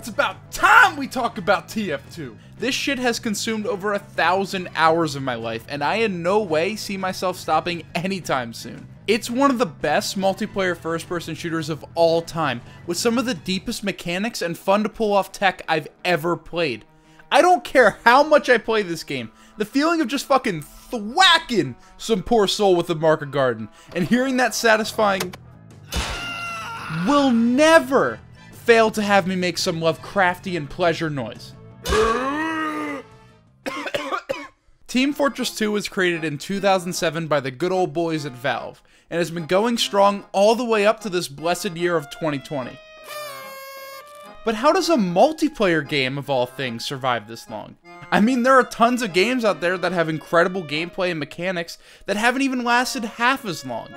It's about time we talk about TF2. This shit has consumed over 1,000 hours of my life, and I in no way see myself stopping anytime soon. It's one of the best multiplayer first-person shooters of all time, with some of the deepest mechanics and fun to pull off tech I've ever played. I don't care how much I play this game, the feeling of just fucking thwacking some poor soul with the market garden, and hearing that satisfying will never fail to have me make some Lovecraftian pleasure noise. Team Fortress 2 was created in 2007 by the good old boys at Valve, and has been going strong all the way up to this blessed year of 2020. But how does a multiplayer game, of all things, survive this long? I mean, there are tons of games out there that have incredible gameplay and mechanics that haven't even lasted half as long.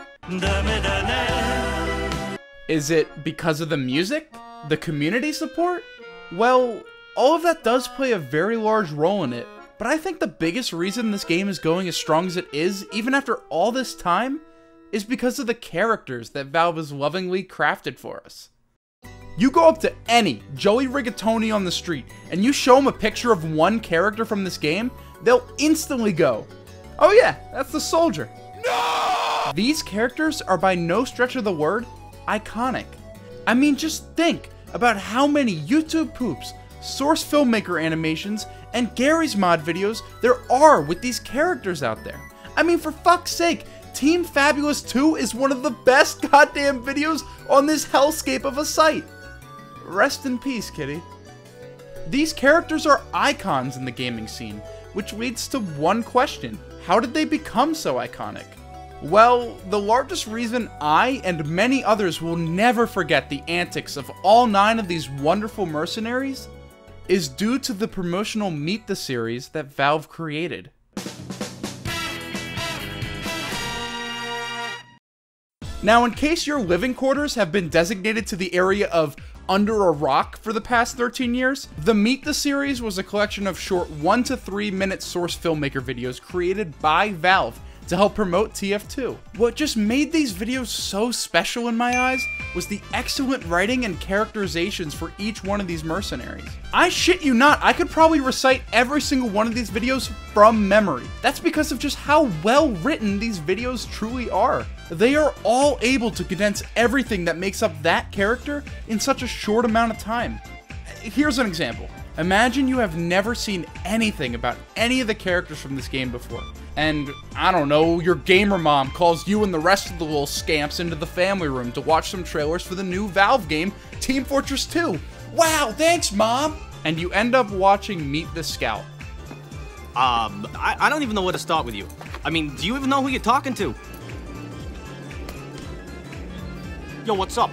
Is it because of the music? The community support? Well, all of that does play a very large role in it, but I think the biggest reason this game is going as strong as it is, even after all this time, is because of the characters that Valve has lovingly crafted for us. You go up to any Joey Rigatoni on the street, and you show them a picture of one character from this game, they'll instantly go, "Oh yeah, that's the soldier." No! These characters are by no stretch of the word iconic. I mean, just think about how many YouTube poops, Source filmmaker animations, and Gary's mod videos there are with these characters out there. I mean, for fuck's sake, Team Fabulous 2 is one of the best goddamn videos on this hellscape of a site. Rest in peace, kitty. These characters are icons in the gaming scene, which leads to one question: how did they become so iconic? Well, the largest reason I and many others will never forget the antics of all 9 of these wonderful mercenaries is due to the promotional Meet the series that Valve created. Now, in case your living quarters have been designated to the area of under a rock for the past 13 years, the Meet the series was a collection of short 1 to 3 minute Source filmmaker videos created by Valve to help promote TF2. What just made these videos so special in my eyes was the excellent writing and characterizations for each one of these mercenaries. I shit you not, I could probably recite every single one of these videos from memory. That's because of just how well written these videos truly are. They are all able to condense everything that makes up that character in such a short amount of time. Here's an example. Imagine you have never seen anything about any of the characters from this game before, and, I don't know, your gamer mom calls you and the rest of the little scamps into the family room to watch some trailers for the new Valve game, Team Fortress 2. Wow, thanks, Mom! And you end up watching Meet the Scout. I don't even know where to start with you. I mean, do you even know who you're talking to? Yo, what's up?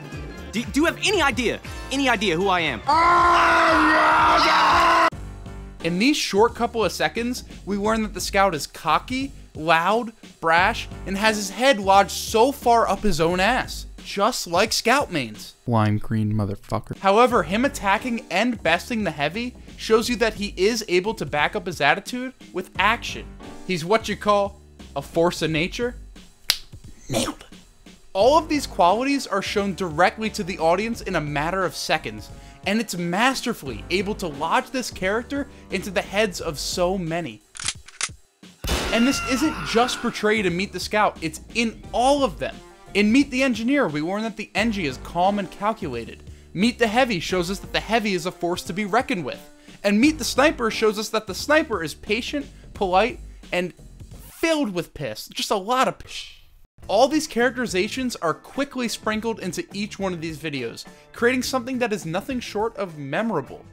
Do you have any idea who I am? In these short couple of seconds, we learn that the Scout is cocky, loud, brash, and has his head lodged so far up his own ass. Just like Scout mains. Lime green motherfucker. However, him attacking and besting the Heavy shows you that he is able to back up his attitude with action. He's what you call a force of nature. Nailed it. All of these qualities are shown directly to the audience in a matter of seconds, and it's masterfully able to lodge this character into the heads of so many. And this isn't just portrayed in Meet the Scout, it's in all of them. In Meet the Engineer, we learn that the Engie is calm and calculated. Meet the Heavy shows us that the Heavy is a force to be reckoned with. And Meet the Sniper shows us that the Sniper is patient, polite, and filled with piss. Just a lot of piss. All these characterizations are quickly sprinkled into each one of these videos, creating something that is nothing short of memorable.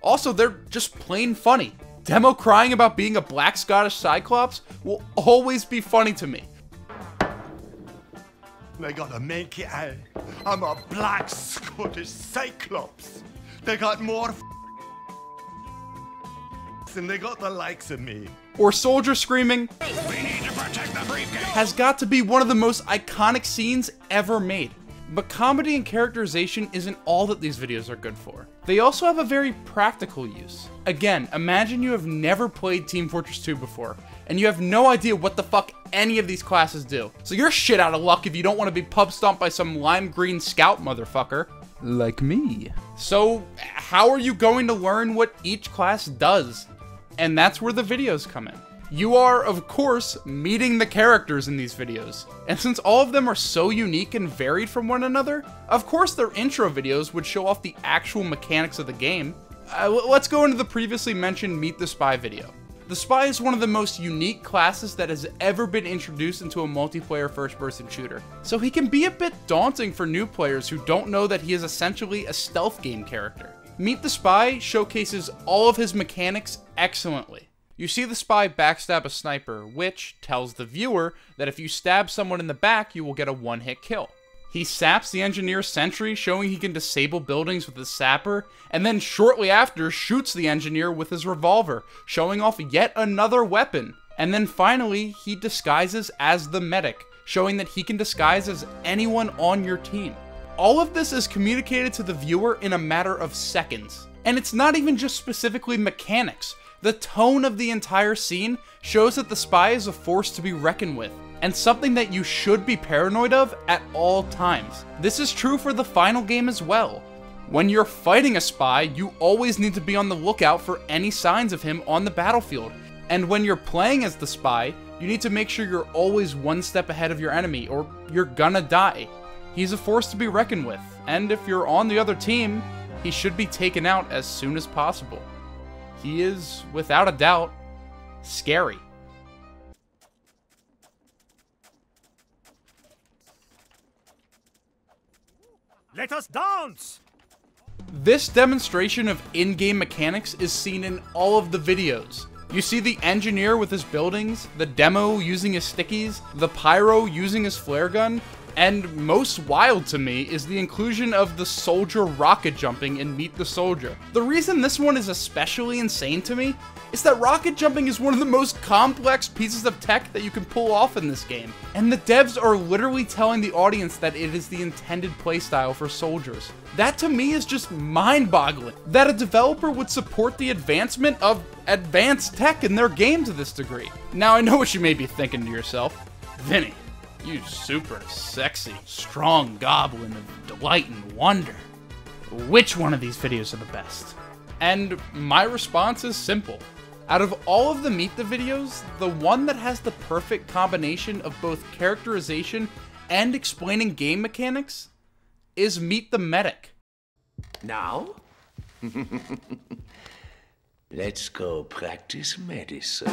Also, they're just plain funny. Demo crying about being a black Scottish Cyclops will always be funny to me. They gotta make it out. I'm a black Scottish Cyclops. They got more than they got the likes of me. Or Soldier screaming, "We need to protect the briefcase!" has got to be one of the most iconic scenes ever made. But comedy and characterization isn't all that these videos are good for. They also have a very practical use. Again, imagine you have never played Team Fortress 2 before, and you have no idea what the fuck any of these classes do. So you're shit out of luck if you don't want to be pub stomped by some lime green Scout motherfucker. Like me. So, how are you going to learn what each class does? And that's where the videos come in. You are, of course, meeting the characters in these videos. And since all of them are so unique and varied from one another, of course their intro videos would show off the actual mechanics of the game. Let's go into the previously mentioned Meet the Spy video. The Spy is one of the most unique classes that has ever been introduced into a multiplayer first-person shooter. So he can be a bit daunting for new players who don't know that he is essentially a stealth game character. Meet the Spy showcases all of his mechanics excellently. You see the spy backstab a sniper, which tells the viewer that if you stab someone in the back, you will get a one-hit kill. He saps the engineer's sentry, showing he can disable buildings with his sapper, and then shortly after shoots the engineer with his revolver, showing off yet another weapon. And then finally, he disguises as the medic, showing that he can disguise as anyone on your team. All of this is communicated to the viewer in a matter of seconds. And it's not even just specifically mechanics. The tone of the entire scene shows that the spy is a force to be reckoned with, and something that you should be paranoid of at all times. This is true for the final game as well. When you're fighting a spy, you always need to be on the lookout for any signs of him on the battlefield. And when you're playing as the spy, you need to make sure you're always one step ahead of your enemy, or you're gonna die. He's a force to be reckoned with, and if you're on the other team, he should be taken out as soon as possible. He is, without a doubt, scary. Let us dance! This demonstration of in-game mechanics is seen in all of the videos. You see the engineer with his buildings, the demo using his stickies, the pyro using his flare gun, and most wild to me is the inclusion of the soldier rocket jumping in Meet the Soldier. The reason this one is especially insane to me is that rocket jumping is one of the most complex pieces of tech that you can pull off in this game. And the devs are literally telling the audience that it is the intended playstyle for soldiers. That to me is just mind-boggling, that a developer would support the advancement of advanced tech in their game to this degree. Now I know what you may be thinking to yourself, Vinny, you super sexy, strong goblin of delight and wonder. Which one of these videos are the best? And my response is simple. Out of all of the Meet the videos, the one that has the perfect combination of both characterization and explaining game mechanics is Meet the Medic. Now? Let's go practice medicine.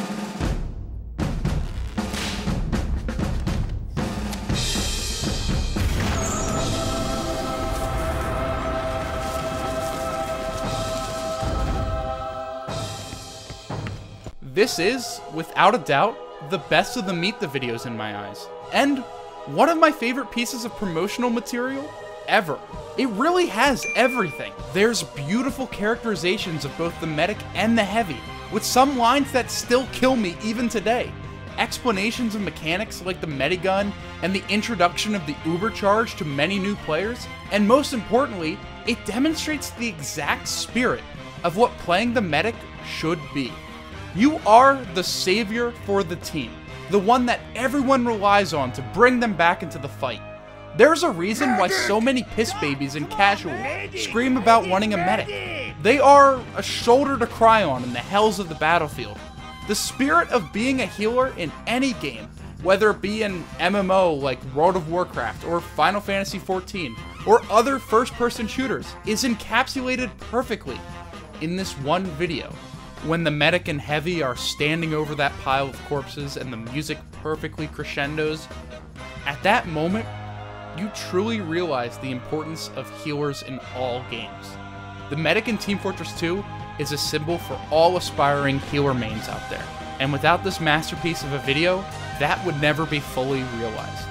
This is, without a doubt, the best of the Meet the videos in my eyes. And one of my favorite pieces of promotional material ever. It really has everything. There's beautiful characterizations of both the medic and the heavy, with some lines that still kill me even today. Explanations of mechanics like the medigun, and the introduction of the Uber charge to many new players, and most importantly, it demonstrates the exact spirit of what playing the medic should be. You are the savior for the team, the one that everyone relies on to bring them back into the fight. There's a reason why so many piss babies in casual scream about wanting a medic. They are a shoulder to cry on in the hells of the battlefield. The spirit of being a healer in any game, whether it be an MMO like World of Warcraft or Final Fantasy XIV, or other first-person shooters, is encapsulated perfectly in this one video. When the medic and heavy are standing over that pile of corpses and the music perfectly crescendos, at that moment, you truly realize the importance of healers in all games. The medic in Team Fortress 2 is a symbol for all aspiring healer mains out there, and without this masterpiece of a video, that would never be fully realized.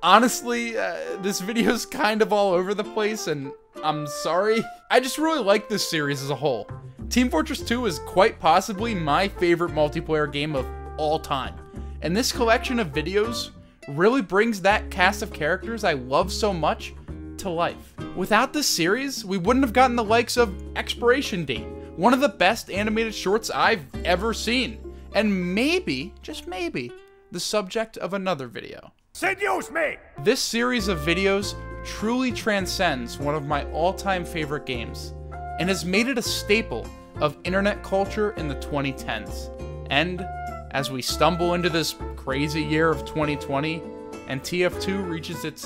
Honestly, this video's kind of all over the place, and I'm sorry. I just really like this series as a whole. Team Fortress 2 is quite possibly my favorite multiplayer game of all time, and this collection of videos really brings that cast of characters I love so much to life. Without this series, we wouldn't have gotten the likes of Expiration Date, one of the best animated shorts I've ever seen, and maybe, just maybe, the subject of another video. Seduce me! This series of videos truly transcends one of my all-time favorite games, and has made it a staple of internet culture in the 2010s. And as we stumble into this crazy year of 2020, and TF2 reaches its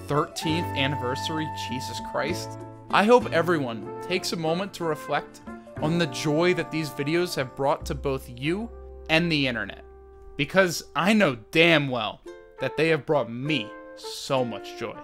13th anniversary, Jesus Christ, I hope everyone takes a moment to reflect on the joy that these videos have brought to both you and the internet. Because I know damn well that they have brought me so much joy.